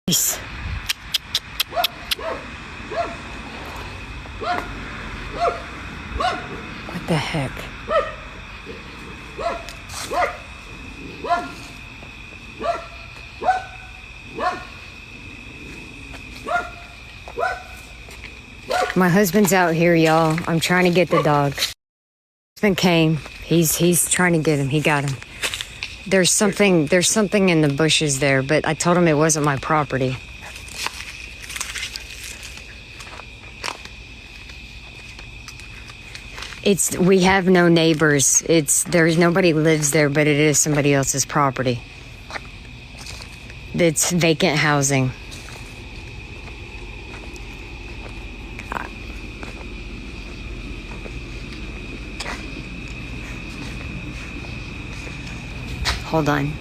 Peace. What the heck? My husband's out here, y'all. I'm trying to get the dog. Husband came. He's trying to get him. He got him. There's something in the bushes there, but I told him it wasn't my property. We have no neighbors. There's nobody lives there, but it is somebody else's property. It's vacant housing. Hold on.